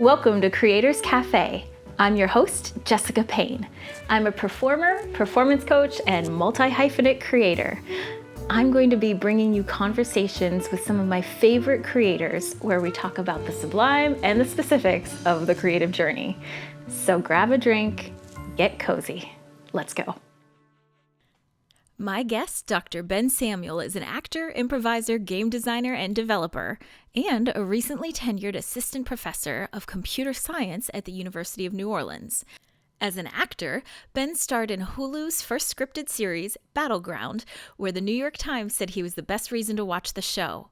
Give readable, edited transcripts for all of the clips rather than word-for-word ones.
Welcome to Creators Cafe. I'm your host, Jessica Payne. I'm a performer, performance coach, and multi-hyphenate creator. I'm going to be bringing you conversations with some of my favorite creators where we talk about the sublime and the specifics of the creative journey. So grab a drink, get cozy. Let's go. My guest, Dr. Ben Samuel, is an actor, improviser, game designer, and developer, and a recently tenured assistant professor of computer science at the University of New Orleans. As an actor, Ben starred in Hulu's first scripted series, Battleground, where the New York Times said he was the best reason to watch the show.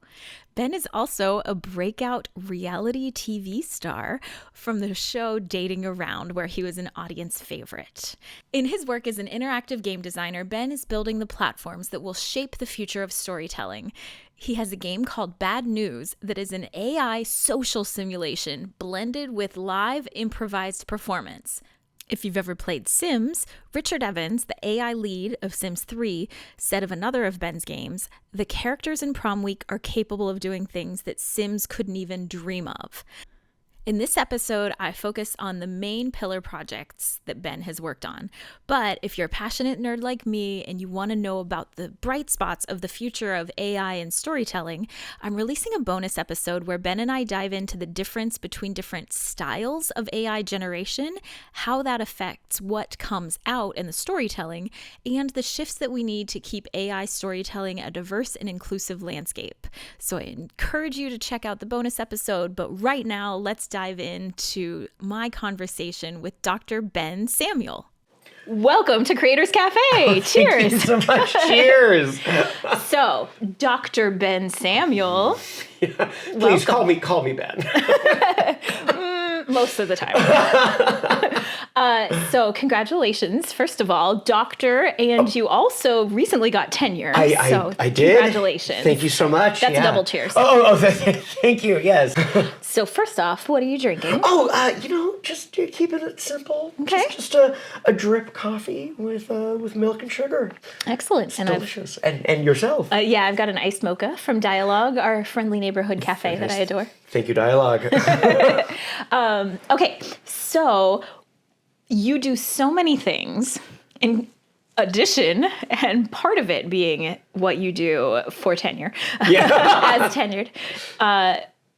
Ben is also a breakout reality TV star from the show Dating Around, where he was an audience favorite. In his work as an interactive game designer, Ben is building the platforms that will shape the future of storytelling. He has a game called Bad News that is an AI social simulation blended with live improvised performance. If you've ever played Sims, Richard Evans, the AI lead of Sims 3, said of another of Ben's games, "The characters in Prom Week are capable of doing things that Sims couldn't even dream of." In this episode, I focus on the main pillar projects that Ben has worked on. But if you're a passionate nerd like me and you want to know about the bright spots of the future of AI and storytelling, I'm releasing a bonus episode where Ben and I dive into the difference between different styles of AI generation, how that affects what comes out in the storytelling, and the shifts that we need to keep AI storytelling a diverse and inclusive landscape. So I encourage you to check out the bonus episode, but right now, let's dive into my conversation with Dr. Ben Samuel. Welcome to Creators Cafe. Oh, Cheers. Thank you so much. Cheers. So, Dr. Ben Samuel. Yeah. Please call me Ben. Most of the time. So congratulations, first of all, doctor, and you also recently got tenure. I did. Congratulations. Thank you so much. That's double cheers. Thank you. Yes. So first off, what are you drinking? Just keeping it simple. Okay. Just a drip coffee with milk and sugar. Excellent. It's delicious. And yourself? Yeah, I've got an iced mocha from Dialogue, our friendly neighborhood cafe that I adore. Thank you, Dialogue. Okay, so you do so many things in addition, and part of it being what you do for tenure, as tenured.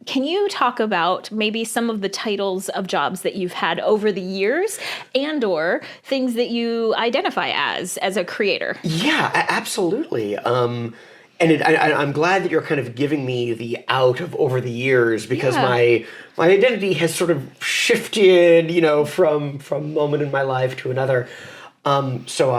Can you talk about maybe some of the titles of jobs that you've had over the years and or things that you identify as a creator? Yeah, absolutely. And I'm glad that you're kind of giving me the out of over the years, because my identity has sort of shifted, from moment in my life to another. So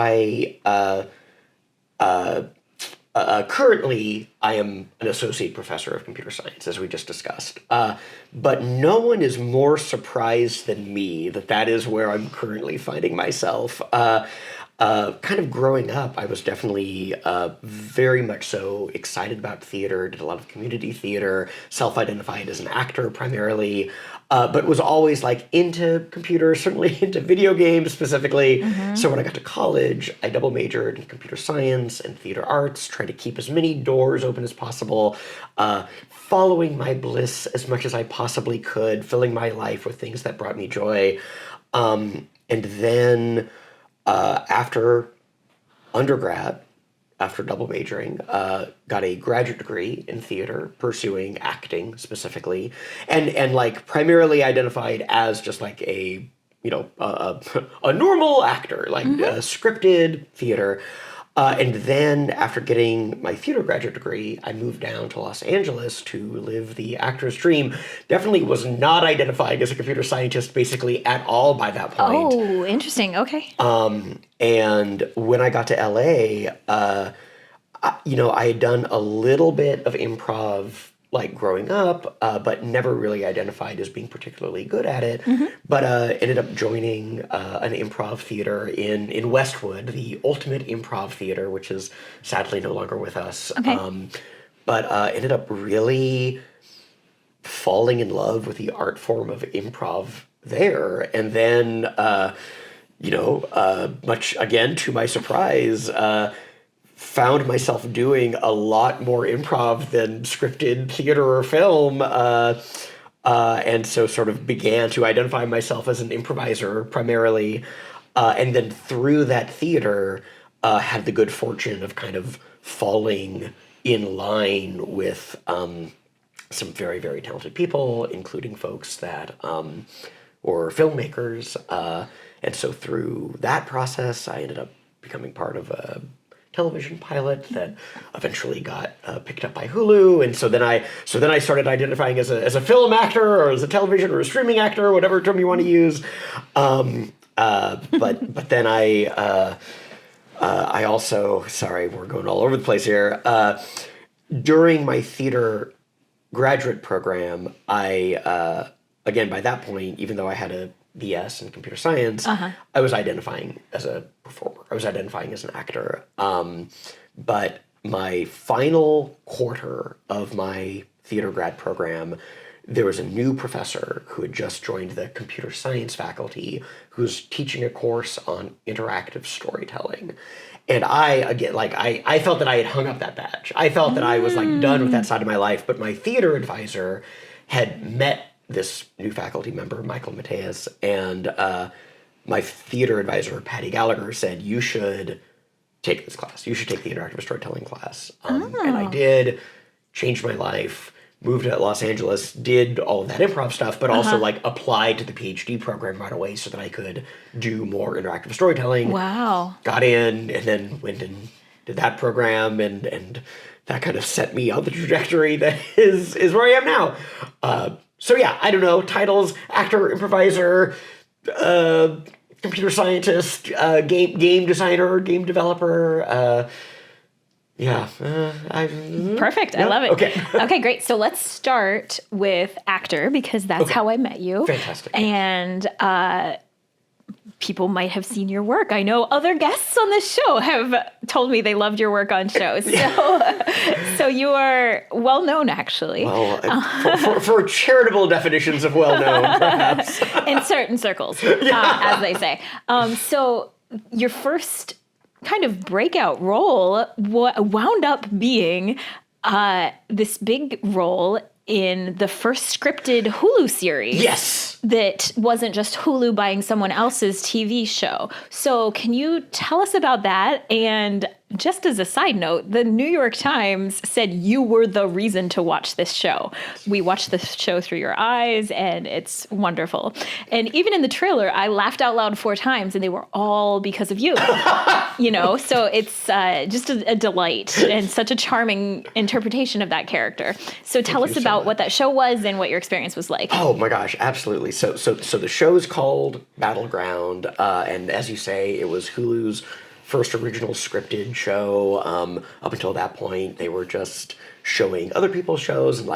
currently I am an associate professor of computer science, as we just discussed. But no one is more surprised than me that is where I'm currently finding myself. Kind of growing up, I was definitely very much so excited about theater, did a lot of community theater, self-identified as an actor primarily, but was always into computers, certainly into video games specifically. Mm-hmm. So when I got to college, I double majored in computer science and theater arts, trying to keep as many doors open as possible, following my bliss as much as I possibly could, filling my life with things that brought me joy. And then after undergrad, after double majoring, got a graduate degree in theater, pursuing acting specifically, and primarily identified as just a normal actor, scripted theater. And then after getting my theater graduate degree, I moved down to Los Angeles to live the actor's dream. Definitely was not identifying as a computer scientist basically at all by that point. Oh, interesting. Okay. And when I got to LA, I had done a little bit of improv growing up, but never really identified as being particularly good at it. Mm-hmm. But ended up joining an improv theater in Westwood, the Ultimate Improv Theater, which is sadly no longer with us. Okay. But ended up really falling in love with the art form of improv there. And then, much again to my surprise, found myself doing a lot more improv than scripted theater or film and so sort of began to identify myself as an improviser primarily. And then through that theater, had the good fortune of kind of falling in line with some very, very talented people, including folks that were filmmakers. And so through that process, I ended up becoming part of a television pilot that eventually got picked up by Hulu, and so then I started identifying as a film actor or as a television or a streaming actor, whatever term you want to use. But then I also, sorry, we're going all over the place here. During my theater graduate program, I again by that point, even though I had a BS in computer science, I was identifying as a performer. I was identifying as an actor. But my final quarter of my theater grad program, there was a new professor who had just joined the computer science faculty who's teaching a course on interactive storytelling. And I felt that I had hung up that badge. I felt that I was like done with that side of my life, but my theater advisor had met this new faculty member, Michael Mateus, and my theater advisor, Patty Gallagher, said, you should take this class. You should take the interactive storytelling class. And I did, changed my life, moved to Los Angeles, did all of that improv stuff, but also like applied to the PhD program right away so that I could do more interactive storytelling. Wow. Got in and then went and did that program, and that kind of set me on the trajectory that is where I am now. So yeah, I don't know, titles, actor, improviser, computer scientist, game designer, game developer. Perfect. Yeah, I love it. Okay. Okay, great. So let's start with actor, because that's how I met you. Fantastic. And people might have seen your work. I know other guests on this show have told me they loved your work on shows. So you are well known, actually. Well, for charitable definitions of well known, perhaps. In certain circles, as they say. So your first kind of breakout role wound up being this big role in the first scripted Hulu series. Yes. That wasn't just Hulu buying someone else's TV show. So can you tell us about that? And just as a side note, the New York Times said you were the reason to watch this show. We watched this show through your eyes, and it's wonderful. And even in the trailer, I laughed out loud 4 times, and they were all because of you. So it's just a delight and such a charming interpretation of that character. So tell us about what that show was and what your experience was like. Oh my gosh, absolutely. So the show is called Battleground, and as you say, it was Hulu's first original scripted show. Up until that point, they were just showing other people's shows, and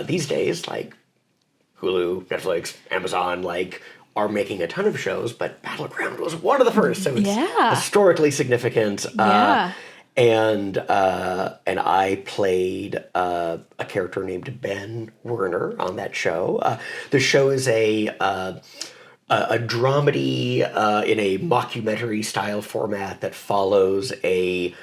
these days, like Hulu, Netflix, Amazon, are making a ton of shows, but Battleground was one of the first, so it's historically significant. And I played a character named Ben Werner on that show. The show is a dramedy in a mockumentary style format that follows a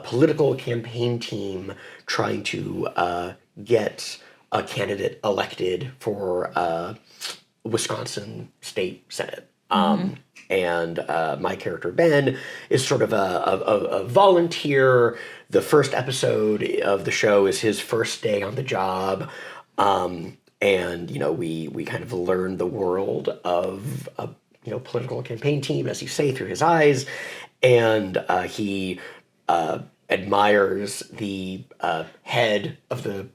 political campaign team trying to get a candidate elected for Wisconsin State Senate. And my character, Ben, is sort of a volunteer. The first episode of the show is his first day on the job. And, we kind of learn the world of a, political campaign team, as you say, through his eyes. And he admires the head of the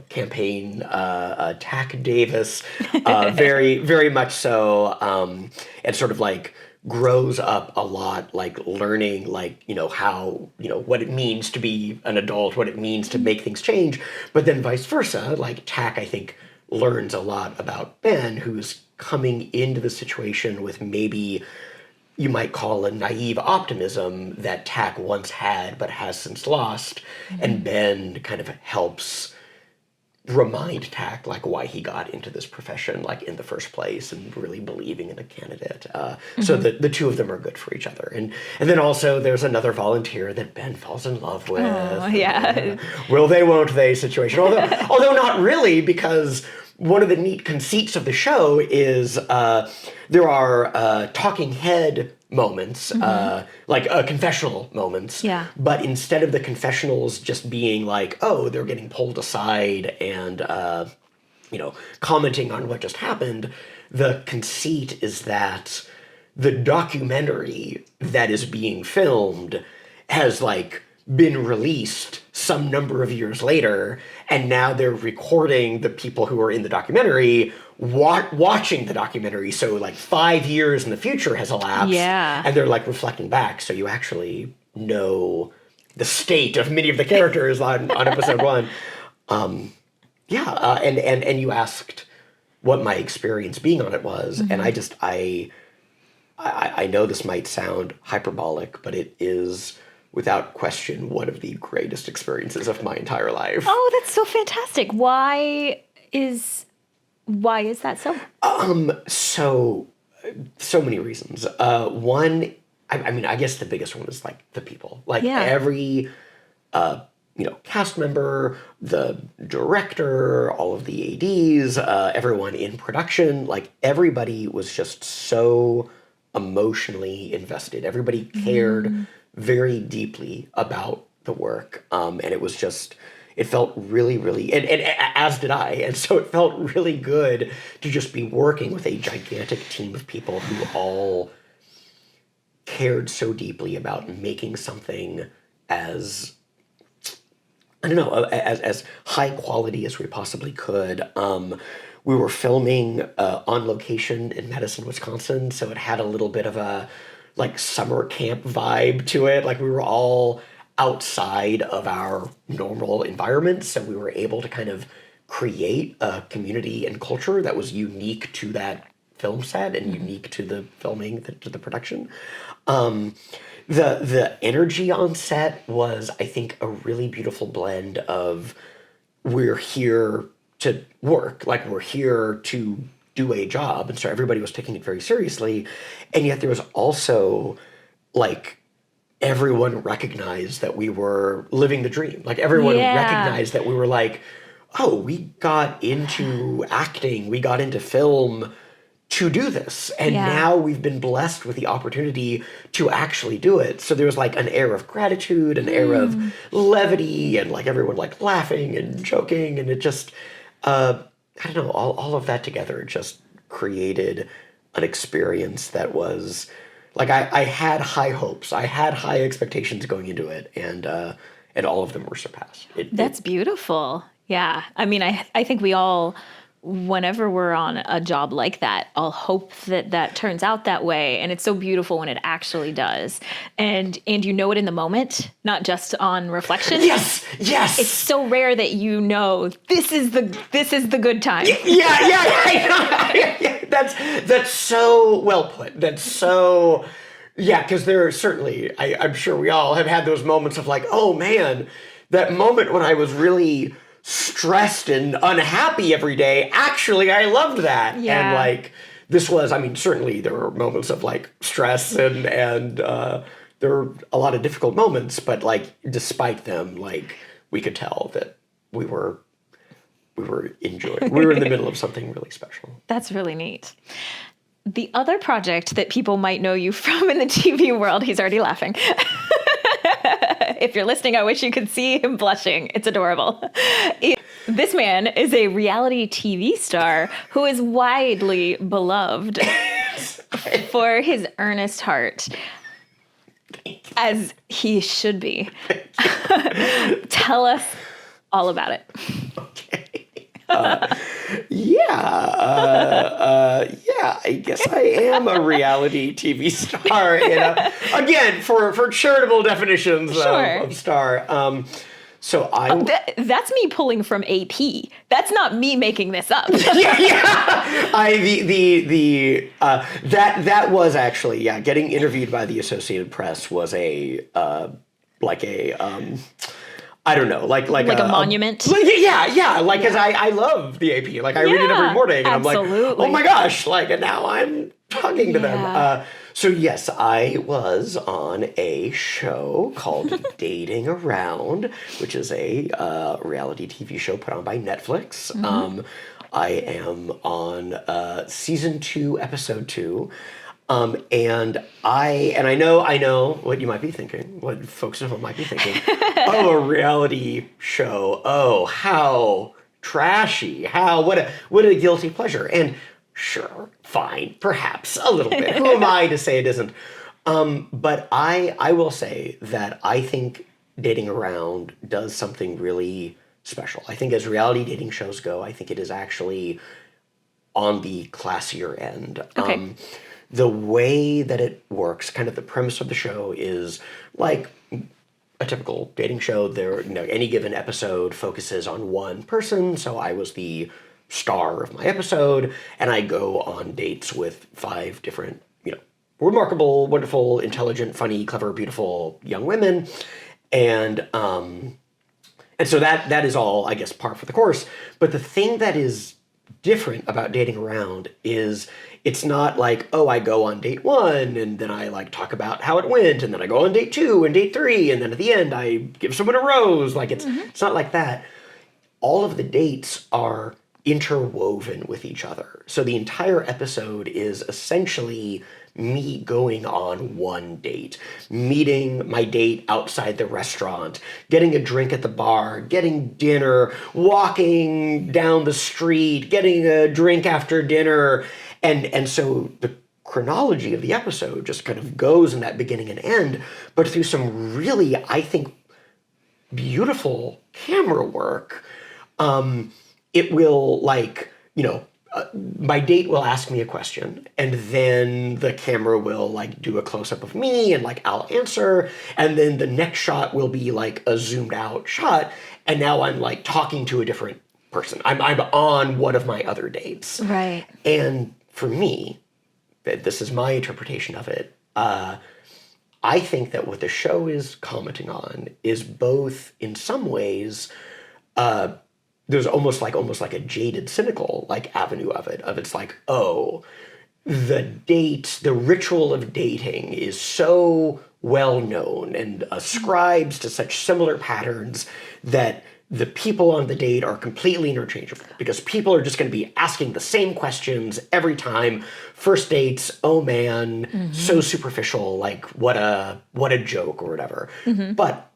campaign, Tack Davis, very, very much so, and sort of grows up a lot, learning, how, what it means to be an adult, what it means to make things change, but then vice versa, Tack, I think, learns a lot about Ben, who's coming into the situation with maybe you might call a naive optimism that Tack once had but has since lost, and Ben kind of helps remind Tack why he got into this profession in the first place and really believing in a candidate. So the two of them are good for each other. And then also there's another volunteer that Ben falls in love with. Oh, yeah. Will they, won't they situation. Although not really, because one of the neat conceits of the show is there are talking head moments, like confessional moments. Yeah. But instead of the confessionals just being like, oh, they're getting pulled aside and, commenting on what just happened, the conceit is that the documentary that is being filmed has like been released some number of years later, and now they're recording the people who are in the documentary watching the documentary. So like 5 years in the future has elapsed, and they're like reflecting back. So you actually know the state of many of the characters on episode one. And you asked what my experience being on it was, and I know this might sound hyperbolic, but it is without question one of the greatest experiences of my entire life. Oh, that's so fantastic. Why is that so? So many reasons. One, I mean, I guess the biggest one is like the people. Like every cast member, the director, all of the ADs, everyone in production, like everybody was just so emotionally invested. Everybody cared very deeply about the work. And it was just, it felt really, really, and as did I. And so it felt really good to just be working with a gigantic team of people who all cared so deeply about making something as, I don't know, as high quality as we possibly could. We were filming on location in Madison, Wisconsin, so it had a little bit of a like summer camp vibe to it. Like we were all outside of our normal environment, so we were able to kind of create a community and culture that was unique to that film set and unique to the filming, to the production. The energy on set was, I think, a really beautiful blend of we're here to work, like we're here to do a job, and so everybody was taking it very seriously, and yet there was also like everyone recognized that we were living the dream. Like everyone recognized that we were like, oh, we got into acting, we got into film to do this, and now we've been blessed with the opportunity to actually do it. So there was like an air of gratitude, an air of levity, and like everyone like laughing and joking, and it just I don't know, all of that together just created an experience that was like I had high hopes, I had high expectations going into it, and all of them were surpassed. That's beautiful. Yeah, I mean, I think we all, whenever we're on a job like that, I'll hope that turns out that way. And it's so beautiful when it actually does. And you know it in the moment, not just on reflection. Yes. It's so rare that you know this is the good time. Yeah. That's so well put. That's so, because there are certainly, I'm sure we all have had those moments of like, oh man, that moment when I was really stressed and unhappy every day, actually I loved that. And like this was, I mean, certainly there were moments of like stress and there were a lot of difficult moments, but like despite them, like we could tell that we were enjoying, we were in the middle of something really special. That's really neat. The other project that people might know you from in the TV world, he's already laughing. If you're listening, I wish you could see him blushing. It's adorable. This man is a reality TV star who is widely beloved for his earnest heart, as he should be. Tell us all about it. Okay. I guess I am a reality TV star. Again, for charitable definitions of star. So that's me pulling from AP. That's not me making this up. That was actually getting interviewed by the Associated Press was I don't know, like a monument. Because I love the AP. Like I read it every morning, and I'm like, oh my gosh, like and now I'm talking to them. So yes, I was on a show called Dating Around, which is a reality TV show put on by Netflix. I am on season 2, episode 2. And I know what you might be thinking, what folks at home might be thinking. Oh, a reality show. Oh, how trashy. What a guilty pleasure. And sure, fine, perhaps a little bit. Who am I to say it isn't? But I will say that I think Dating Around does something really special. I think as reality dating shows go, I think it is actually on the classier end. Okay. The way that it works, kind of the premise of the show is like a typical dating show. There, any given episode focuses on one person. So I was the star of my episode, and I go on dates with 5 different, remarkable, wonderful, intelligent, funny, clever, beautiful young women, and so that is all, I guess, par for the course. But the thing that is different about Dating Around is it's not like, oh, I go on date 1 and then I like talk about how it went, and then I go on date 2 and date 3, and then at the end I give someone a rose. Like it's not like that. All of the dates are interwoven with each other. So the entire episode is essentially me going on one date, meeting my date outside the restaurant, getting a drink at the bar, getting dinner, walking down the street, getting a drink after dinner. And so the chronology of the episode just kind of goes in that beginning and end, but through some really, I think, beautiful camera work. It will my date will ask me a question, and then the camera will like do a close-up of me, and like I'll answer, and then the next shot will be like a zoomed out shot, and now I'm like talking to a different person. I'm on one of my other dates. Right. And for me, this is my interpretation of it, I think that what the show is commenting on is both, in some ways, there's almost like a jaded, cynical like avenue of it. It's like, oh, the ritual of dating is so well known and ascribes to such similar patterns that the people on the date are completely interchangeable, because people are just going to be asking the same questions every time. First dates, oh man, so superficial, like what a joke or whatever. But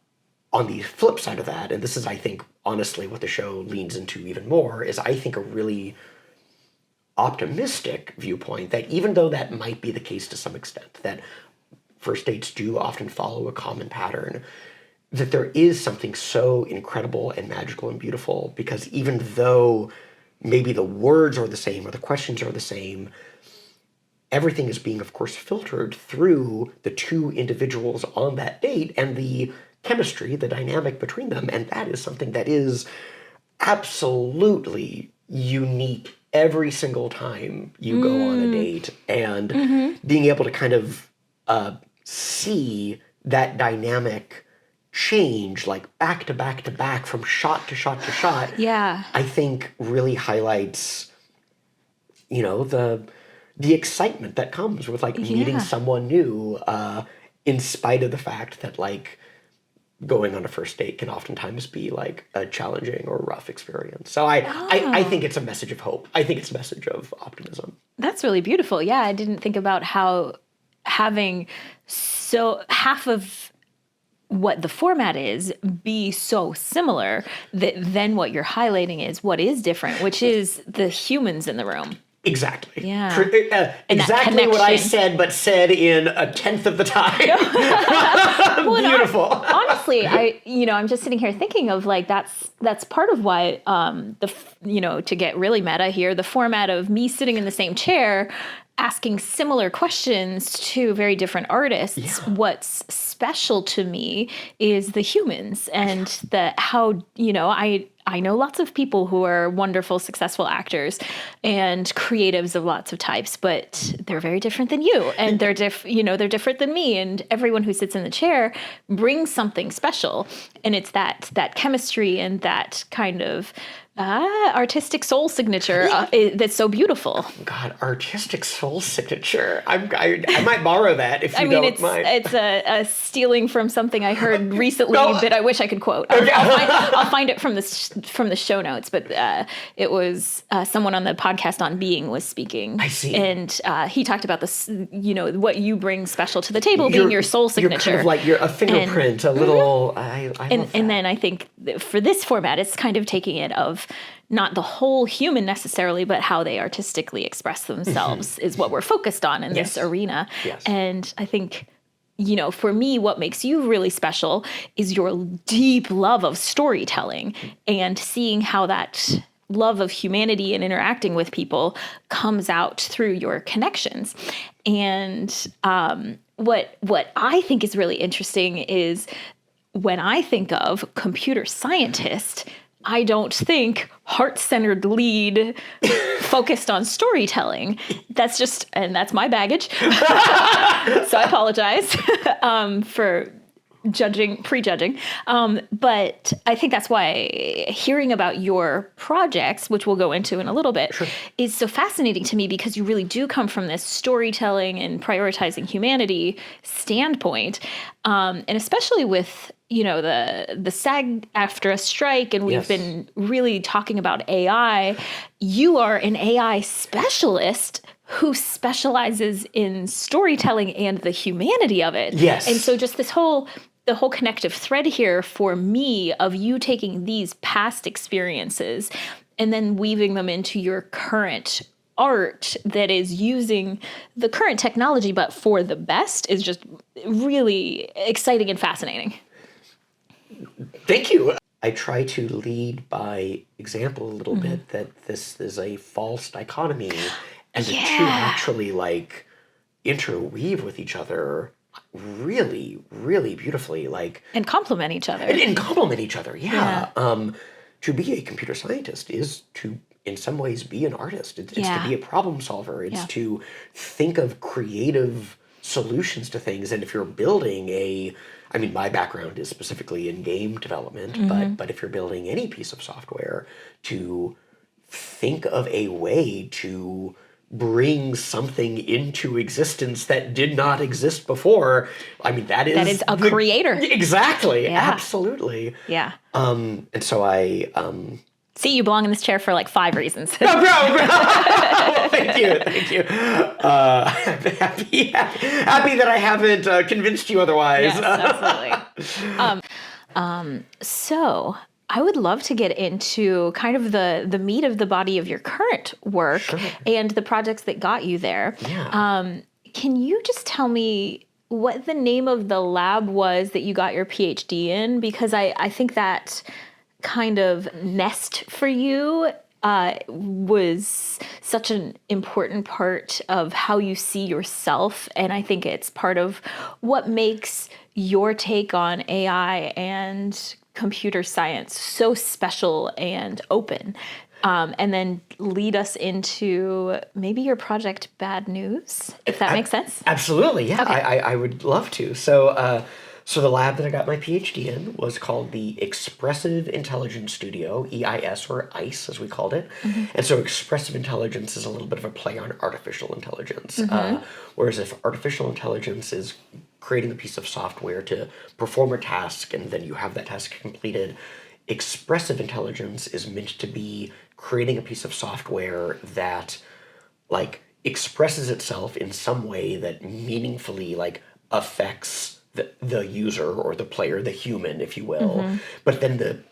on the flip side of that, and this is, I think, honestly what the show leans into even more, is I think a really optimistic viewpoint that even though that might be the case to some extent, that first dates do often follow a common pattern, that there is something so incredible and magical and beautiful, because even though maybe the words are the same or the questions are the same, everything is being, of course, filtered through the 2 individuals on that date and the chemistry, the dynamic between them. And that is something that is absolutely unique every single time you go on a date. And being able to kind of see that dynamic change, like back to back to back, from shot to shot to shot, I think really highlights, the excitement that comes with like meeting someone new, in spite of the fact that like going on a first date can oftentimes be like a challenging or rough experience. So I think it's a message of hope. I think it's a message of optimism. That's really beautiful. Yeah, I didn't think about how having half of what the format is be so similar that then what you're highlighting is what is different, which is the humans in the room. Exactly. Yeah. Exactly what I said, but said in 1/10 of the time. Beautiful. Honestly, I'm just sitting here thinking of like that's part of why to get really meta here, the format of me sitting in the same chair asking similar questions to very different artists. Yeah. What's special to me is the humans and how I know lots of people who are wonderful, successful actors and creatives of lots of types, but they're very different than you, and they're they're different than me, and everyone who sits in the chair brings something special, and it's that chemistry and that kind of artistic soul signature that's so beautiful. God, artistic soul signature. I might borrow that if you don't mind. It's a stealing from something I heard recently that I wish I could quote. I'll find it from the show notes, but it was someone on the podcast On Being was speaking. I see. And he talked about this, what you bring special to the table being your soul signature. You're kind of like a fingerprint, a little. I love that. And then I think for this format, it's kind of taking it of not the whole human necessarily, but how they artistically express themselves is what we're focused on in this arena. Yes. And I think, for me, what makes you really special is your deep love of storytelling and seeing how that love of humanity and interacting with people comes out through your connections. And what I think is really interesting is when I think of computer scientist, I don't think heart-centered lead focused on storytelling. That's my baggage. So I apologize for prejudging. But I think that's why hearing about your projects, which we'll go into in a little bit, is so fascinating to me, because you really do come from this storytelling and prioritizing humanity standpoint. And especially with the SAG after a strike, and we've been really talking about AI. You are an AI specialist who specializes in storytelling and the humanity of it. Yes. And so just the whole connective thread here for me of you taking these past experiences and then weaving them into your current art that is using the current technology, but for the best, is just really exciting and fascinating. Thank you. I try to lead by example a little bit, that this is a false dichotomy, and the two actually interweave with each other really, really beautifully, and complement each other. And complement each other. Yeah. To be a computer scientist is to, in some ways, be an artist. It's to be a problem solver. It's to think of creative solutions to things. And if you're building my background is specifically in game development, but if you're building any piece of software, to think of a way to bring something into existence that did not exist before. That is a creator. Exactly. Yeah. Absolutely. Yeah. And so I see, you belong in this chair for 5 reasons. Well, thank you. Happy that I haven't convinced you otherwise. Yes, absolutely. So I would love to get into kind of the meat of the body of your current work and the projects that got you there. Yeah. Can you just tell me what the name of the lab was that you got your PhD in? Because I think that kind of nest for you was such an important part of how you see yourself. And I think it's part of what makes your take on AI and computer science so special and open. And then lead us into maybe your project Bad News, if that makes sense. Absolutely, yeah. Okay. I would love to. So the lab that I got my PhD in was called the Expressive Intelligence Studio, EIS, or ICE as we called it. And so expressive intelligence is a little bit of a play on artificial intelligence. Whereas if artificial intelligence is creating a piece of software to perform a task and then you have that task completed, expressive intelligence is meant to be creating a piece of software that expresses itself in some way that meaningfully affects the user or the player, the human, if you will. But then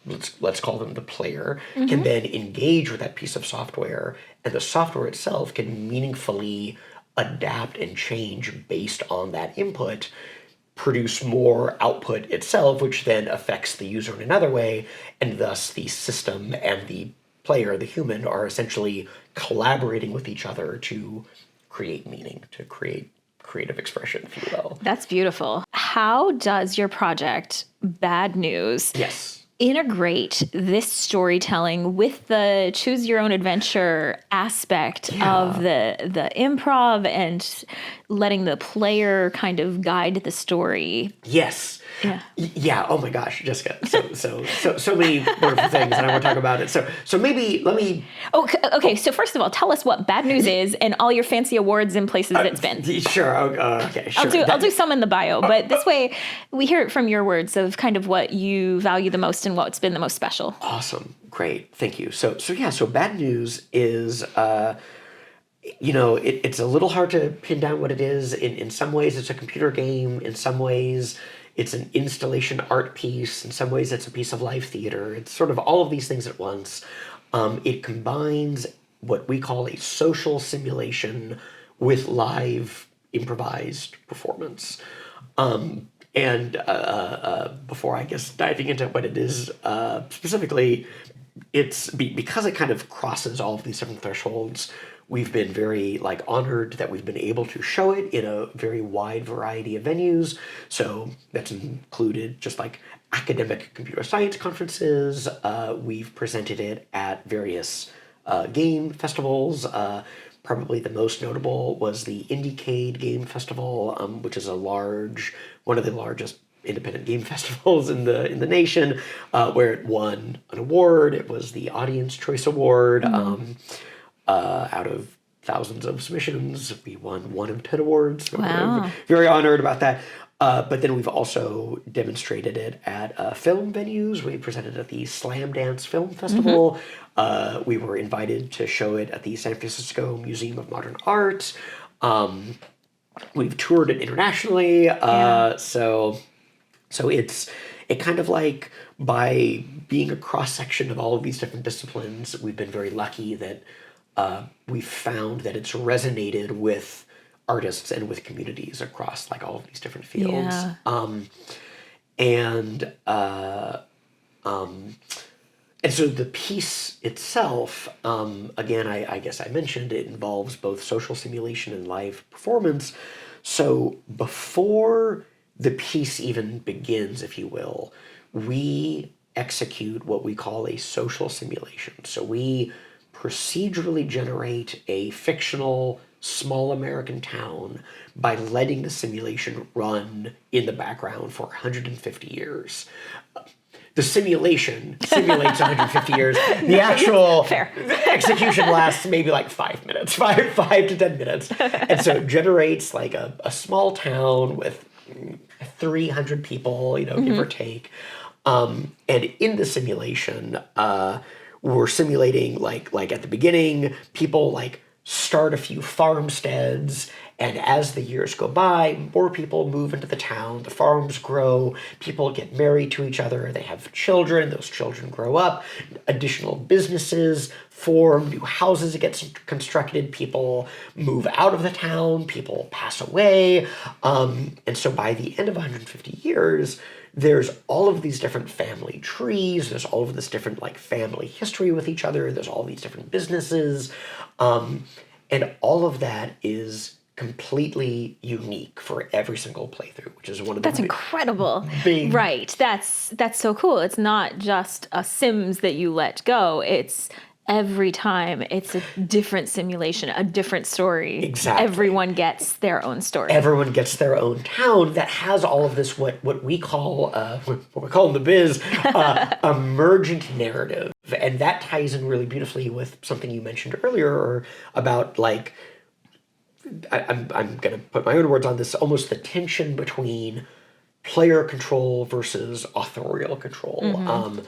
let's call them the player, can then engage with that piece of software, and the software itself can meaningfully adapt and change based on that input, produce more output itself, which then affects the user in another way, and thus the system and the player, the human, are essentially collaborating with each other to create meaning, to create creative expression, if you will. That's beautiful. How does your project Bad News integrate this storytelling with the choose your own adventure aspect of the improv and letting the player kind of guide the story. Yes. Yeah. Yeah. Oh my gosh, Jessica. So many wonderful things, and I want to talk about it. So maybe let me. Oh, okay. So first of all, tell us what Bad News is and all your fancy awards and places it's been. Sure. Okay. Sure. I'll do some in the bio, but this way we hear it from your words of kind of what you value the most and what's been the most special. Awesome. Great. Thank you. So Bad News is. It's a little hard to pin down what it is. In some ways, it's a computer game. In some ways, it's an installation art piece. In some ways, it's a piece of live theater. It's sort of all of these things at once. It combines what we call a social simulation with live improvised performance. And before, I guess, diving into what it is specifically, it's because it kind of crosses all of these different thresholds. We've been very honored that we've been able to show it in a very wide variety of venues. So that's included just academic computer science conferences. We've presented it at various game festivals. Probably the most notable was the Indiecade Game Festival, which is one of the largest independent game festivals in the nation, where it won an award. It was the Audience Choice Award. Out of thousands of submissions, we won 1 of 10 awards. Wow. We're very honored about that. But then we've also demonstrated it at film venues. We presented at the Slam Dance Film Festival. We were invited to show it at the San Francisco Museum of Modern Art. We've toured it internationally. So it kind of by being a cross-section of all of these different disciplines, we've been very lucky that we've found that it's resonated with artists and with communities across all of these different fields. And so the piece itself, again, I guess I mentioned it involves both social simulation and live performance. So before the piece even begins, if you will, we execute what we call a social simulation. So we procedurally generate a fictional small American town by letting the simulation run in the background for 150 years. The simulation simulates 150 years. The actual execution lasts maybe 5 minutes, 5 to 10 minutes. And so it generates a small town with 300 people, give or take. And in the simulation, we're simulating at the beginning, people start a few farmsteads, and as the years go by, more people move into the town, the farms grow, people get married to each other, they have children, those children grow up, additional businesses form, new houses get constructed, people move out of the town, people pass away, and so by the end of 150 years, there's all of these different family trees, there's all of this different family history with each other, there's all these different businesses, and all of that is completely unique for every single playthrough, which is one of the That's incredible. Big... Right. That's so cool. It's not just a Sims that you let go. It's every time it's a different simulation, a different story. Exactly. Everyone gets their own story. Everyone gets their own town that has all of this, what we call, what we call in the biz, emergent narrative. And that ties in really beautifully with something you mentioned earlier about I'm going to put my own words on this, almost the tension between player control versus authorial control.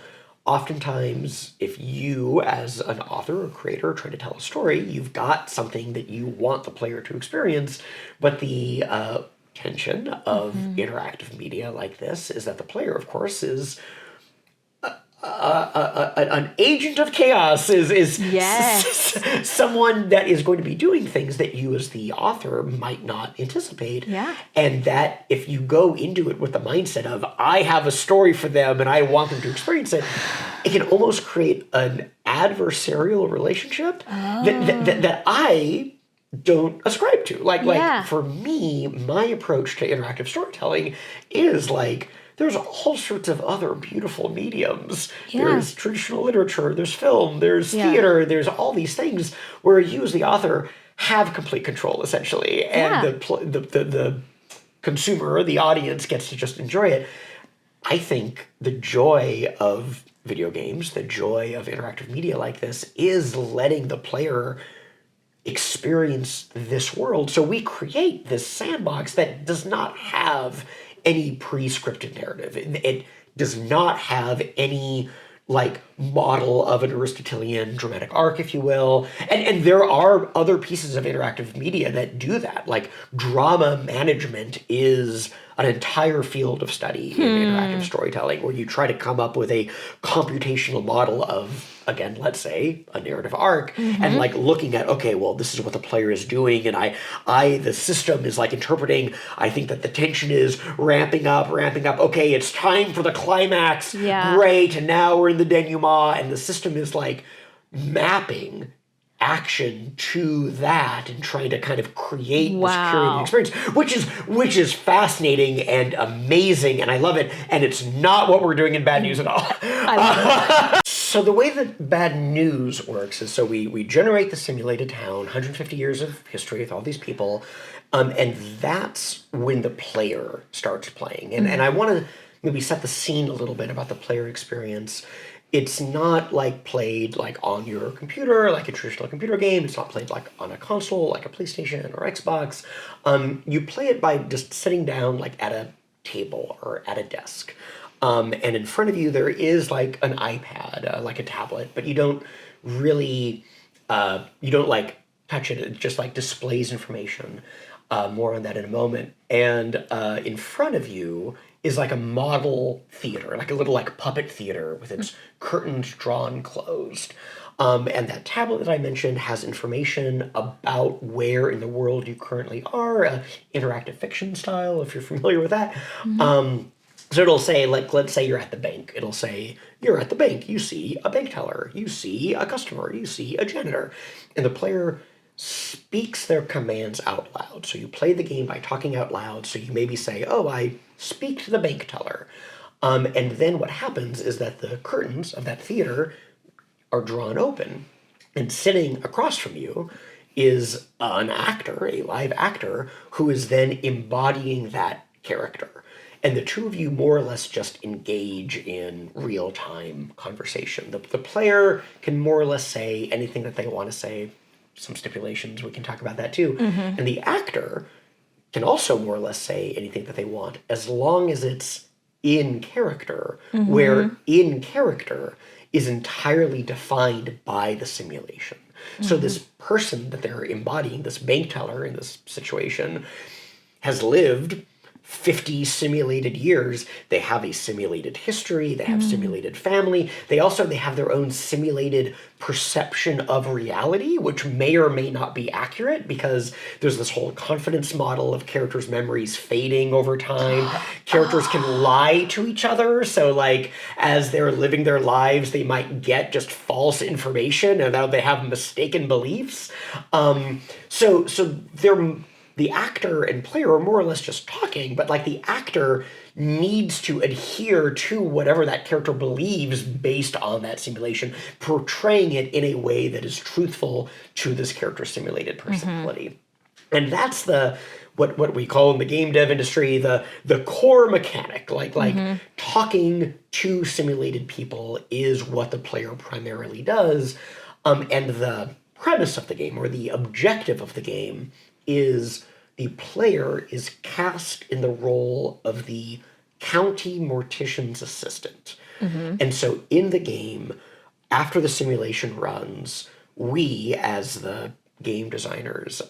Oftentimes, if you, as an author or creator, are trying to tell a story, you've got something that you want the player to experience, but the tension of interactive media like this is that the player, of course, is an agent of chaos, is someone that is going to be doing things that you as the author might not anticipate. Yeah. And that if you go into it with the mindset of, I have a story for them and I want them to experience it, it can almost create an adversarial relationship that I don't ascribe to. Like for me, my approach to interactive storytelling is there's there's all sorts of other beautiful mediums. Yeah. There's traditional literature, there's film, there's Yeah. theater, there's all these things where you as the author have complete control, essentially. And the consumer, the audience, gets to just enjoy it. I think the joy of video games, the joy of interactive media like this, is letting the player experience this world. So we create this sandbox that does not have any pre-scripted narrative. It does not have any like model of an Aristotelian dramatic arc, if you will. And there are other pieces of interactive media that do that. Like drama management is an entire field of study in interactive storytelling, where you try to come up with a computational model of, again, let's say, a narrative arc, and like looking at, okay, well, this is what the player is doing, and the system is like interpreting, I think that the tension is ramping up, okay, it's time for the climax, great, and now we're in the denouement, and the system is like mapping action to that and trying to kind of create this curated experience, which is fascinating and amazing, and I love it. And it's not what we're doing in Bad News at all. I love it. So the way that Bad News works is, so we generate the simulated town, 150 years of history with all these people, and that's when the player starts playing. And I want to maybe set the scene a little bit about the player experience. It's not like played like on your computer, like a traditional computer game. It's not played like on a console, like a PlayStation or Xbox. You play it by just sitting down like at a table or at a desk. And in front of you, there is like an iPad, like a tablet, but you don't really, you don't like touch it. It just like displays information. More on that in a moment. And in front of you is like a model theater, like a little like puppet theater with its curtains drawn closed. And that tablet that I mentioned has information about where in the world you currently are, interactive fiction style, if you're familiar with that. So it'll say, like, let's say you're at the bank. It'll say, you're at the bank. You see a bank teller. You see a customer. You see a janitor. And the player speaks their commands out loud. So you play the game by talking out loud. So you maybe say, oh, I speak to the bank teller. And then what happens is that the curtains of that theater are drawn open, and sitting across from you is an actor, a live actor, who is then embodying that character. And the two of you more or less just engage in real-time conversation. The player can more or less say anything that they want to say. Some stipulations, we can talk about that too. And the actor can also more or less say anything that they want, as long as it's in character, where in character is entirely defined by the simulation. So this person that they're embodying, this bank teller in this situation, has lived 50 simulated years. They have a simulated history, they have simulated family, they have their own simulated perception of reality, which may or may not be accurate, because there's this whole confidence model of characters' memories fading over time. Characters can lie to each other, so like as they're living their lives, they might get just false information, and now they have mistaken beliefs. So they're, the actor and player are more or less just talking, but like the actor needs to adhere to whatever that character believes based on that simulation, portraying it in a way that is truthful to this character's simulated personality. And that's what we call in the game dev industry the core mechanic. Like talking to simulated people is what the player primarily does. And the premise of the game, or the objective of the game, is the player is cast in the role of the county mortician's assistant. And so in the game, after the simulation runs, we, as the game designers,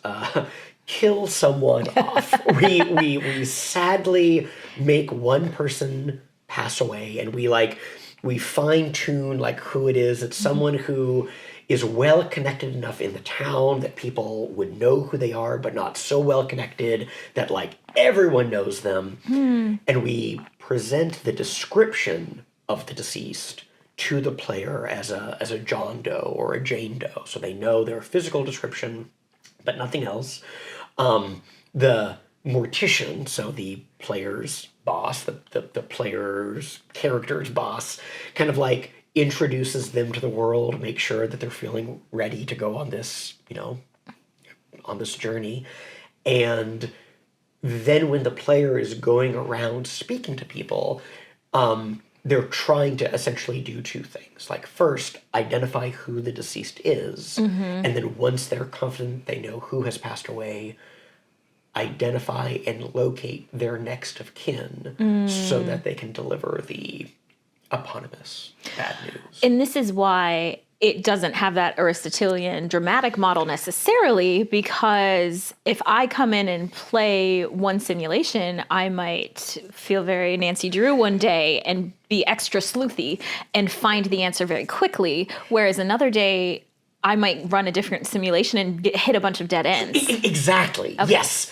kill someone off. We sadly make one person pass away, and we fine tune like who it is. It's someone who is well connected enough in the town that people would know who they are, but not so well connected that like everyone knows them. And we present the description of the deceased to the player as a John Doe or a Jane Doe. So they know their physical description, but nothing else. The mortician, so the player's boss, the player's character's boss, kind of like introduces them to the world, make sure that they're feeling ready to go on this, on this journey. And then when the player is going around speaking to people, they're trying to essentially do two things. Like, first, identify who the deceased is. And then once they're confident they know who has passed away, identify and locate their next of kin so that they can deliver the eponymous bad news. And this is why it doesn't have that Aristotelian dramatic model necessarily, because if I come in and play one simulation, I might feel very Nancy Drew one day and be extra sleuthy and find the answer very quickly, whereas another day I might run a different simulation and hit a bunch of dead ends. Exactly. Okay. Yes.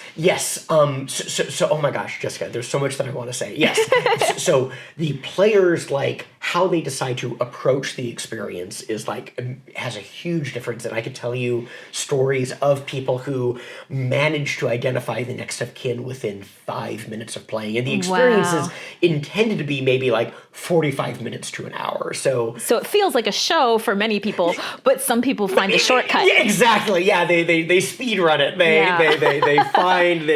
So, oh my gosh, Jessica, there's so much that I want to say. Yes. so the players, like, how they decide to approach the experience is like, has a huge difference. And I could tell you stories of people who managed to identify the next of kin within 5 minutes of playing. And the experience is intended to be maybe like 45 minutes to an hour. So it feels like a show for many people, but some people find the shortcut. Yeah, exactly. Yeah, they speed run it. They find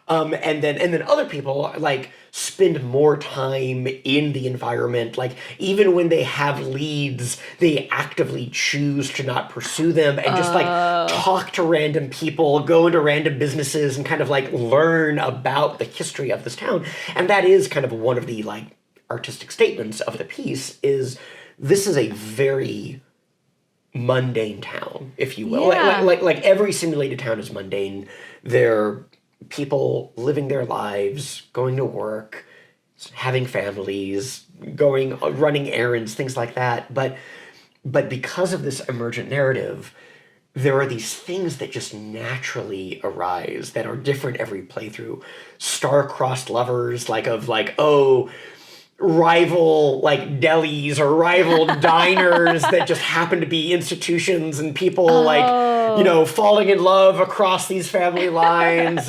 and then other people like spend more time in the environment. Like, even when they have leads, they actively choose to not pursue them and just like talk to random people, go into random businesses and kind of like learn about the history of this town. And that is kind of one of the like artistic statements of the piece, is this is a very mundane town, if you will. Yeah. Like every simulated town is mundane. They're people living their lives, going to work, having families, running errands, things like that. But because of this emergent narrative, there are these things that just naturally arise that are different every playthrough. Star-crossed lovers, rival like delis or rival diners that just happen to be institutions, and people falling in love across these family lines,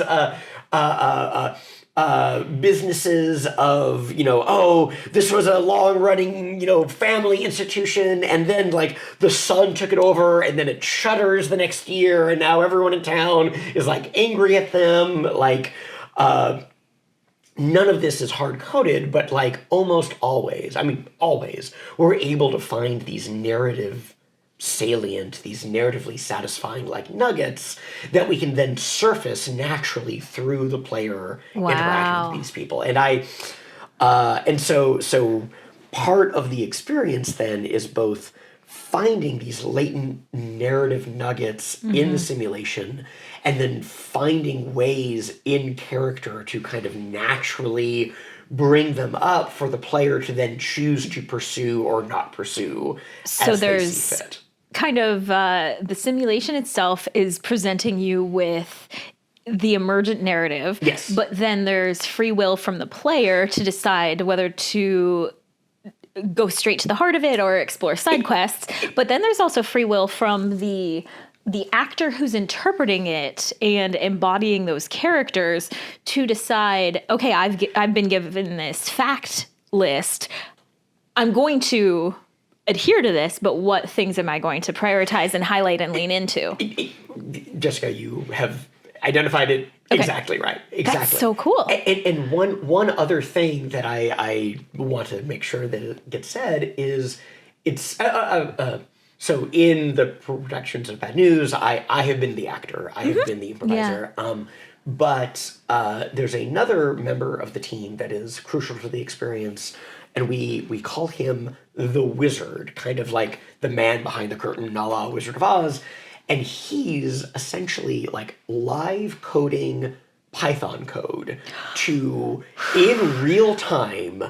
businesses of, this was a long running, family institution, and then like the son took it over and then it shutters the next year, and now everyone in town is like angry at them. None of this is hard-coded, but like almost always, we're able to find these narratively satisfying like nuggets that we can then surface naturally through the player interacting with these people. And so part of the experience then is both finding these latent narrative nuggets in the simulation, and then finding ways in character to kind of naturally bring them up for the player to then choose to pursue or not pursue as they see fit. Kind of the simulation itself is presenting you with the emergent narrative. Yes. But then there's free will from the player to decide whether to go straight to the heart of it or explore side quests. But then there's also free will from the actor who's interpreting it and embodying those characters to decide, okay, I've been given this fact list. I'm going to adhere to this, but what things am I going to prioritize and highlight and lean into? Jessica, you have identified it exactly right. Exactly. That's so cool. And one other thing that I want to make sure that it gets said is it's so in the productions of Bad News, I have been the actor. I have been the improviser. Yeah. But there's another member of the team that is crucial to the experience, and we call him the Wizard, kind of like the man behind the curtain, a la Wizard of Oz. And he's essentially like live coding Python code to, in real time,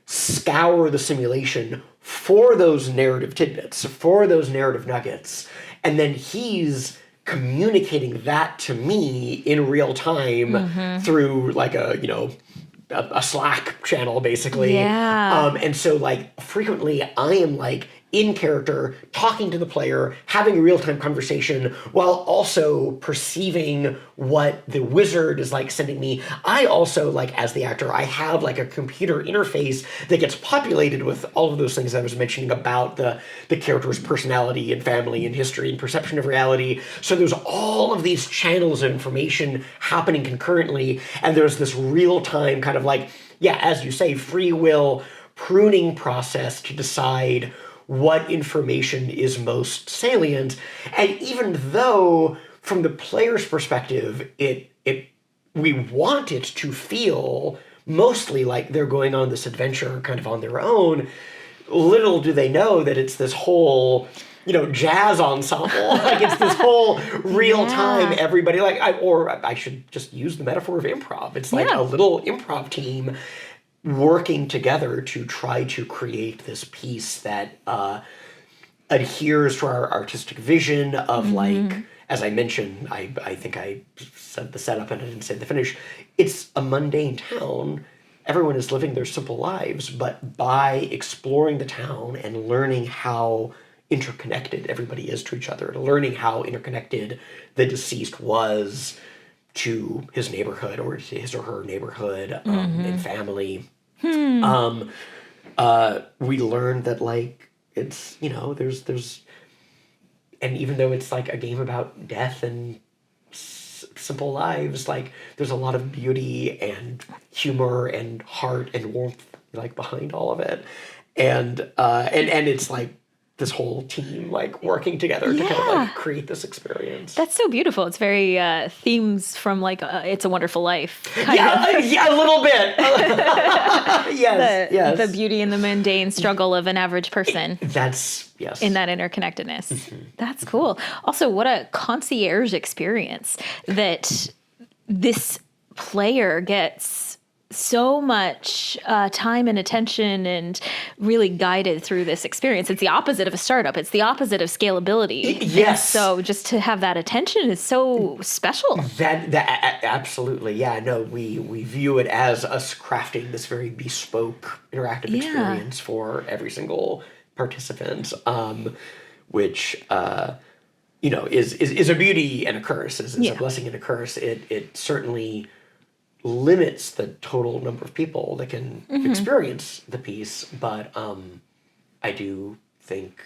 scour the simulation for those narrative tidbits, for those narrative nuggets. And then he's communicating that to me in real time through like a Slack channel, basically. Yeah. And so like frequently I am like in character, talking to the player, having a real-time conversation, while also perceiving what the wizard is like sending me. I also, like, as the actor, I have like a computer interface that gets populated with all of those things I was mentioning about the character's personality and family and history and perception of reality. So there's all of these channels of information happening concurrently, and there's this real-time kind of like, yeah, as you say, free will pruning process to decide what information is most salient. And even though, from the player's perspective, we want it to feel mostly like they're going on this adventure kind of on their own, little do they know that it's this whole, jazz ensemble. Like, it's this whole real time, everybody, like, I should just use the metaphor of improv. It's like a little improv team working together to try to create this piece that adheres to our artistic vision of, like, as I mentioned, I think I said the setup and I didn't say the finish. It's a mundane town. Everyone is living their simple lives, but by exploring the town and learning how interconnected everybody is to each other, learning how interconnected the deceased was to his neighborhood or to his or her neighborhood and family. We learned that, like, it's, there's, and even though it's like a game about death and simple lives, like, there's a lot of beauty and humor and heart and warmth, like, behind all of it. And it's like this whole team, like, working together to kind of like create this experience. That's so beautiful. It's very themes from, like, It's a Wonderful Life. Kind of. Yeah, a little bit. Yes. The beauty and the mundane struggle of an average person. That's, yes. In that interconnectedness. That's cool. Also, what a concierge experience that this player gets so much time and attention and really guided through this experience. It's the opposite of a startup. It's the opposite of scalability. Yes. And so just to have that attention is so special. That absolutely. Yeah, no, we view it as us crafting this very bespoke interactive experience for every single participant, which is a beauty and a curse. Is a blessing and a curse. It certainly limits the total number of people that can experience the piece, but I do think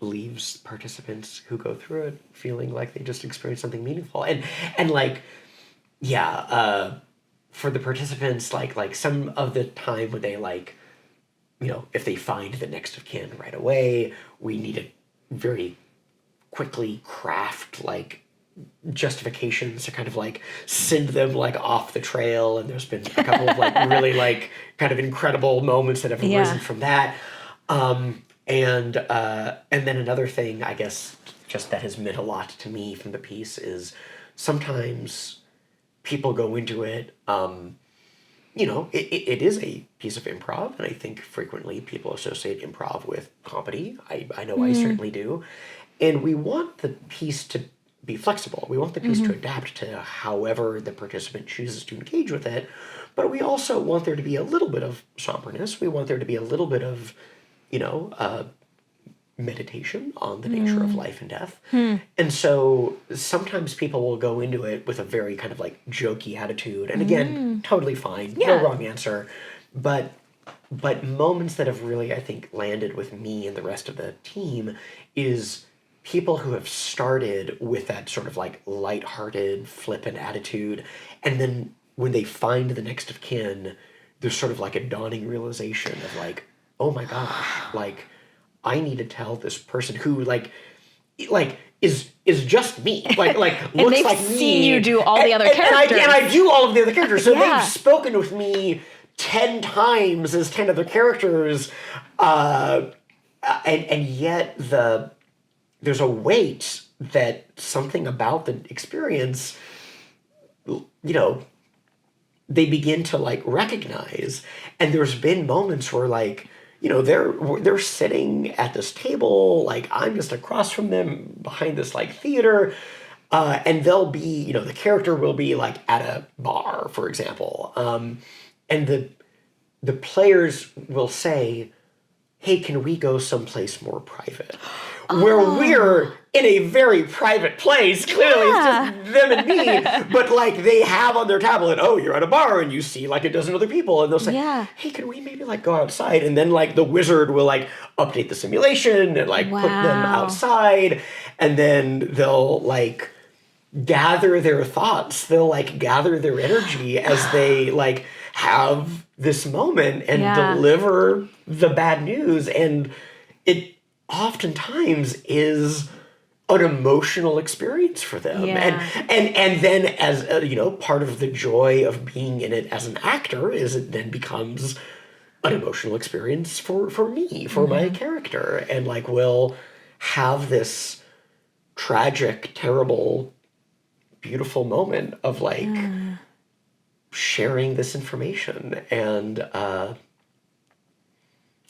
leaves participants who go through it feeling like they just experienced something meaningful. And like, for the participants, like some of the time when they, like, if they find the next of kin right away, we need to very quickly craft, like, justifications to kind of, like, send them, like, off the trail. And there's been a couple of, like, really, like, kind of incredible moments that have arisen from that. And then another thing, I guess, just that has meant a lot to me from the piece is sometimes people go into it, it is a piece of improv, and I think frequently people associate improv with comedy. I know I certainly do. And we want the piece to be flexible. We want the piece to adapt to however the participant chooses to engage with it. But we also want there to be a little bit of somberness. We want there to be a little bit of, meditation on the nature of life and death. And so sometimes people will go into it with a very kind of, like, jokey attitude. And again, totally fine. No wrong answer. But moments that have really, I think, landed with me and the rest of the team is people who have started with that sort of, like, lighthearted, flippant attitude, and then when they find the next of kin, there's sort of like a dawning realization of, like, oh my gosh, like, I need to tell this person who, like is just me, like looks like me. And they've seen you do all the other characters. And I do all of the other characters, so they've spoken with me 10 times as 10 other characters, and yet there's a weight that something about the experience, they begin to, like, recognize. And there's been moments where, like, they're sitting at this table, like, I'm just across from them behind this, like, theater, and they'll be, the character will be, like, at a bar, for example, and the players will say, hey, can we go someplace more private? Where we're in a very private place, clearly it's just them and me, but like they have on their tablet, oh, you're at a bar and you see like a dozen other people, and they'll say, hey, can we maybe like go outside? And then like the wizard will like update the simulation and like put them outside, and then they'll like gather their thoughts, they'll like gather their energy as they like have this moment and deliver the bad news. And it oftentimes is an emotional experience for them. And then as part of the joy of being in it as an actor is it then becomes an emotional experience for me, for my character, and like we'll have this tragic, terrible, beautiful moment of like sharing this information, and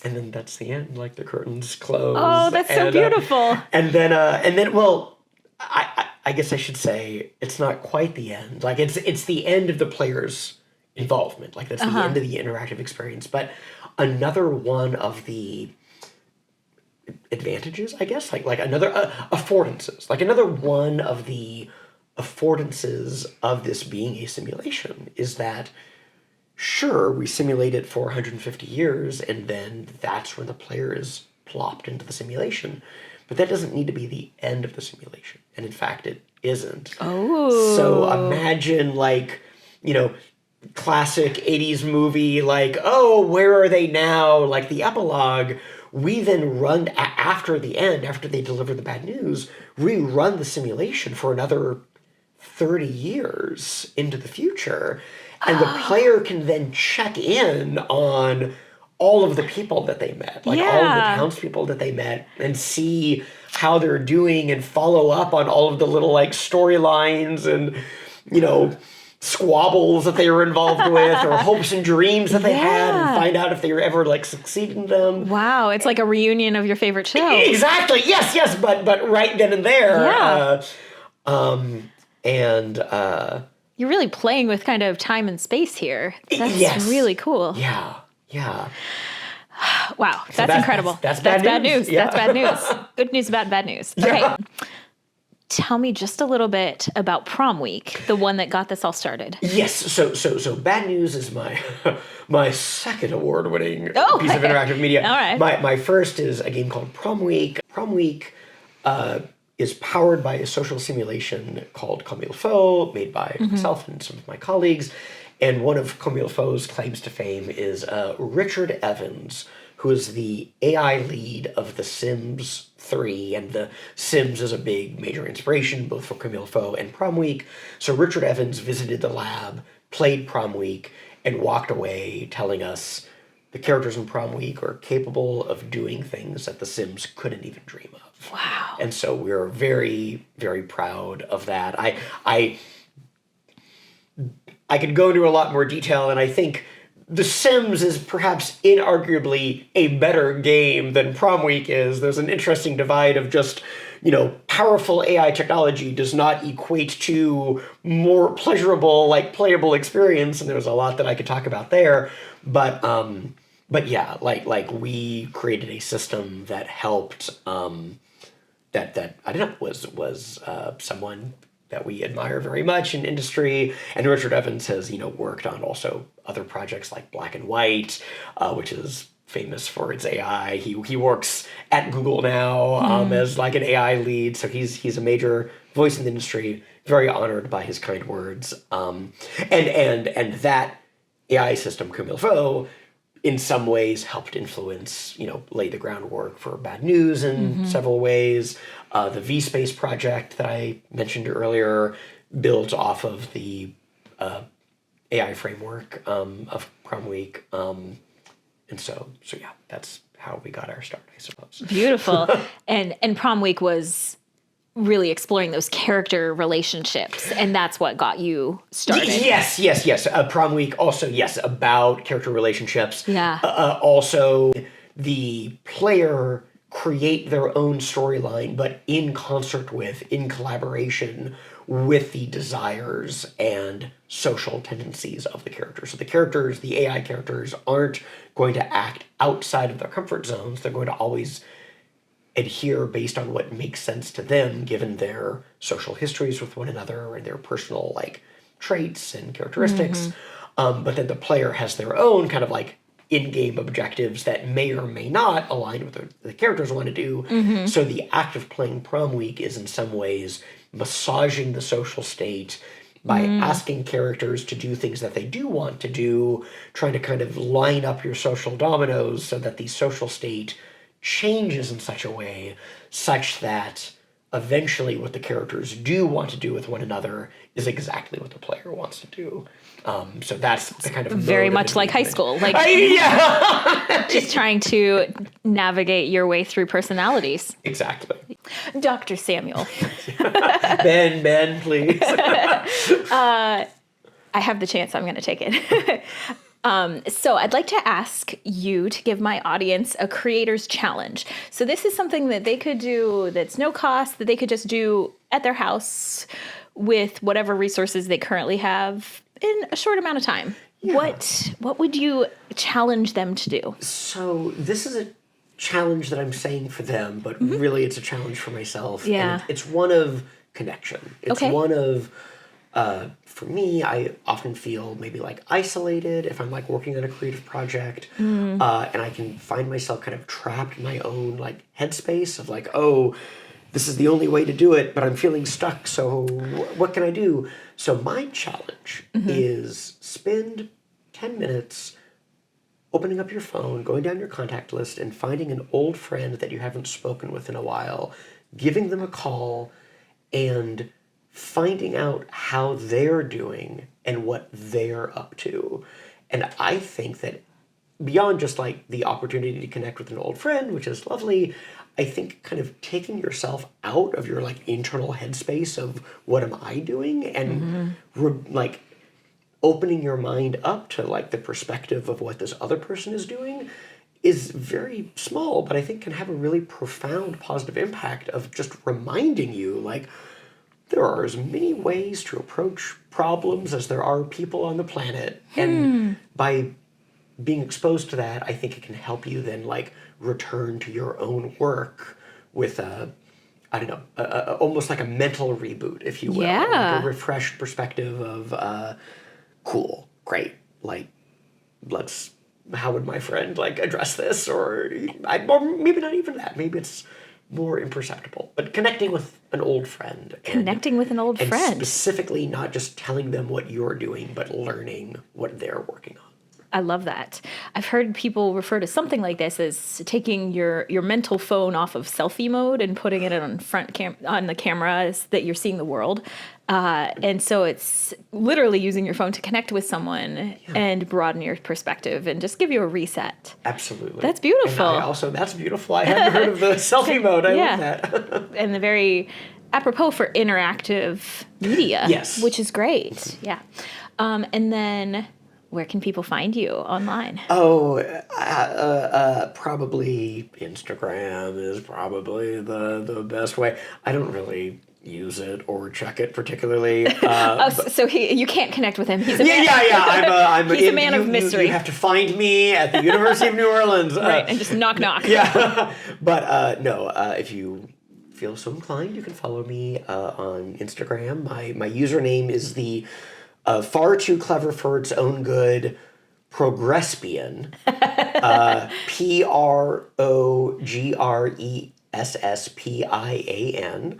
then that's the end. Like the curtains close. Oh, that's so beautiful. And then, well, I guess I should say it's not quite the end. Like it's the end of the player's involvement. Like that's the end of the interactive experience. But another one of the advantages, I guess, like another affordances, like another one of the affordances of this being a simulation is that, sure, we simulate it for 150 years, and then that's when the player is plopped into the simulation. But that doesn't need to be the end of the simulation. And in fact, it isn't. Oh. So imagine like, classic 80s movie, like, oh, where are they now? Like the epilogue. We then run, after the end, after they deliver the bad news, rerun the simulation for another 30 years into the future. And the player can then check in on all of the people that they met, like all of the townspeople that they met, and see how they're doing and follow up on all of the little like storylines and, squabbles that they were involved with, or hopes and dreams that they had, and find out if they were ever like succeeding in them. Wow, it's like a reunion of your favorite show. Exactly. Yes, but right then and there. You're really playing with kind of time and space here. That's really cool. Yeah. Wow, that's incredible. That's bad news. That's bad news. Good news about bad news. Okay. Tell me just a little bit about Prom Week, the one that got this all started. Yes. So Bad News is my second award-winning piece of interactive media. All right. My first is a game called Prom Week. Prom Week is powered by a social simulation called Comme il faut, made by myself and some of my colleagues. And one of Comme il faut's claims to fame is Richard Evans, who is the AI lead of The Sims 3. And The Sims is a big major inspiration both for Comme il faut and Prom Week. So Richard Evans visited the lab, played Prom Week, and walked away telling us the characters in Prom Week are capable of doing things that The Sims couldn't even dream of. Wow. And so we're very, very proud of that. I could go into a lot more detail, and I think The Sims is perhaps inarguably a better game than Prom Week is. There's an interesting divide of just, powerful AI technology does not equate to more pleasurable, like playable experience, and there's a lot that I could talk about there. But yeah, like we created a system that helped, that I don't know, was someone that we admire very much in industry. And Richard Evans has, worked on also other projects like Black and White, which is famous for its AI. He works at Google now as like an AI lead. So he's a major voice in the industry, very honored by his kind words. And that AI system, Comme il faut, in some ways helped influence, lay the groundwork for Bad News in several ways. The V-Space project that I mentioned earlier builds off of the AI framework of Prom Week. And so yeah, that's how we got our start, I suppose. Beautiful. And Prom Week was really exploring those character relationships, and that's what got you started. Yes. Prom Week also, yes, about character relationships. Yeah. Also, the player create their own storyline, but in concert with, in collaboration with the desires and social tendencies of the characters. So the characters, the AI characters, aren't going to act outside of their comfort zones. They're going to always adhere based on what makes sense to them, given their social histories with one another and their personal like traits and characteristics. But then the player has their own kind of like in-game objectives that may or may not align with what the characters want to do. So the act of playing prom week is in some ways massaging the social state by asking characters to do things that they do want to do, trying to kind of line up your social dominoes so that the social state changes in such a way such that eventually what the characters do want to do with one another is exactly what the player wants to do. So that's the kind of very much like high school, like just trying to navigate your way through personalities. Exactly. Dr. Samuel. Ben, please. I have the chance. I'm going to take it. So I'd like to ask you to give my audience a creator's challenge. So this is something that they could do that's no cost, that they could just do at their house with whatever resources they currently have in a short amount of time. Yeah. What would you challenge them to do? So this is a challenge that I'm saying for them, but really it's a challenge for myself. Yeah. And it's one of connection. It's one of, for me, I often feel maybe like isolated if I'm like working on a creative project, and I can find myself kind of trapped in my own like headspace of like, oh, this is the only way to do it, but I'm feeling stuck. So what can I do? So my challenge is spend 10 minutes opening up your phone, going down your contact list, and finding an old friend that you haven't spoken with in a while, giving them a call, and finding out how they're doing and what they're up to. And I think that beyond just like the opportunity to connect with an old friend, which is lovely, I think kind of taking yourself out of your like internal headspace of what am I doing, and like opening your mind up to like the perspective of what this other person is doing is very small, but I think can have a really profound positive impact of just reminding you like there are as many ways to approach problems as there are people on the planet. And by being exposed to that, I think it can help you then like return to your own work with almost like a mental reboot, if you will. Yeah. Like a refreshed perspective of, cool, great, like, how would my friend like address this? Or maybe not even that. Maybe it's more imperceptible, but connecting with an old friend. And specifically not just telling them what you're doing, but learning what they're working on. I love that. I've heard people refer to something like this as taking your mental phone off of selfie mode and putting it on on the cameras that you're seeing the world. And so it's literally using your phone to connect with someone and broaden your perspective and just give you a reset. Absolutely. That's beautiful. And that's beautiful. I hadn't heard of the selfie mode. I love that. And the very apropos for interactive media. Yes. Which is great. Yeah. And then where can people find you online? Oh, probably Instagram is probably the best way. I don't really use it or check it particularly. So you can't connect with him. He's a man. I'm He's a man of mystery. You have to find me at the University of New Orleans. Right, and just knock. Yeah, but no, if you feel so inclined, you can follow me on Instagram. My username is the far too clever for its own good Progresspian. Progresspian.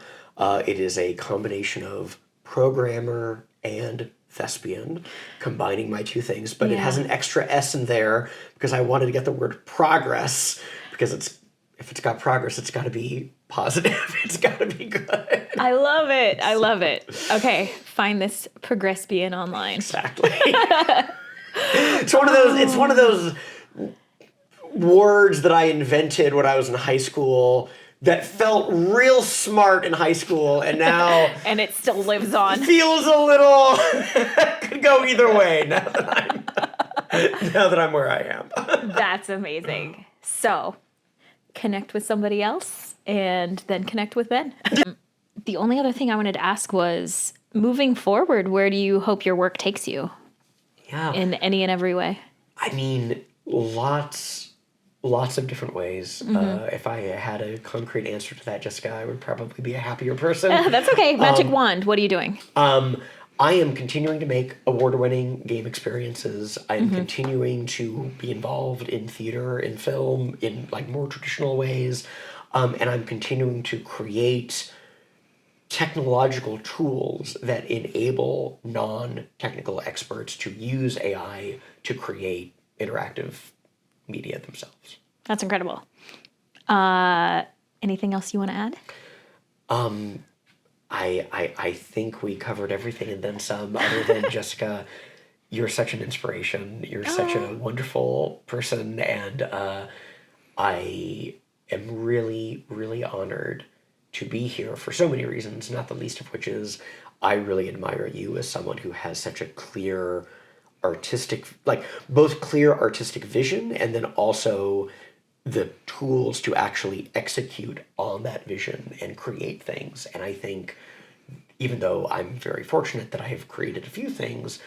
It is a combination of programmer and thespian, combining my two things, but it has an extra S in there because I wanted to get the word progress, because if it's got progress, it's got to be positive. It's got to be good. I love it. Okay, find this Progresspian online. Exactly. It's one of those words that I invented when I was in high school that felt real smart in high school, and now and it still lives on. Feels a little could go either way now that I'm where I am. That's amazing. So, connect with somebody else and then connect with Ben. The only other thing I wanted to ask was, moving forward, where do you hope your work takes you Yeah. in any and every way? I mean, lots of different ways. If I had a concrete answer to that, Jessica, I would probably be a happier person. That's okay. Magic wand. What are you doing? I am continuing to make award-winning game experiences. I'm continuing to be involved in theater, in film, in like more traditional ways. And I'm continuing to create technological tools that enable non-technical experts to use AI to create interactive media themselves. That's incredible. Anything else you want to add? I think we covered everything and then some, other than Jessica, you're such an inspiration. You're such a wonderful person, and I am really, really honored to be here for so many reasons, not the least of which is I really admire you as someone who has such a clear artistic, like both clear artistic vision and then also the tools to actually execute on that vision and create things. And I think even though I'm very fortunate that I have created a few things,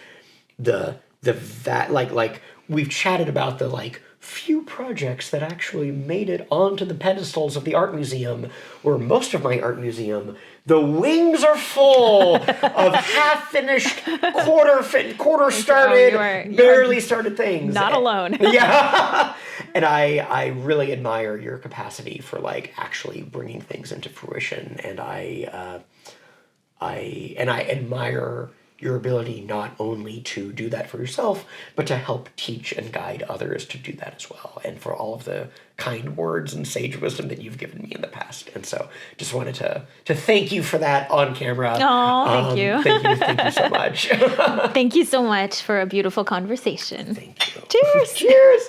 like we've chatted about the like few projects that actually made it onto the pedestals of the art museum, where most of my art museum, the wings are full of half-finished, quarter started, barely started things. Not alone. Yeah. And I really admire your capacity for like actually bringing things into fruition, and I admire your ability not only to do that for yourself, but to help teach and guide others to do that as well, and for all of the kind words and sage wisdom that you've given me in the past. And so just wanted to thank you for that on camera. Oh, thank you. Thank you so much. Thank you so much for a beautiful conversation. Thank you. Cheers. Cheers.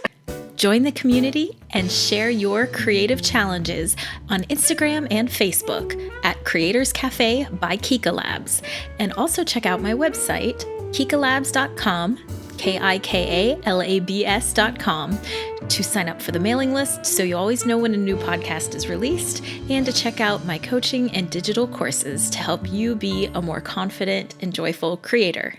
Join the community and share your creative challenges on Instagram and Facebook at Creators Cafe by Kika Labs. And also check out my website, kikalabs.com, KIKALABS.com, to sign up for the mailing list so you always know when a new podcast is released, and to check out my coaching and digital courses to help you be a more confident and joyful creator.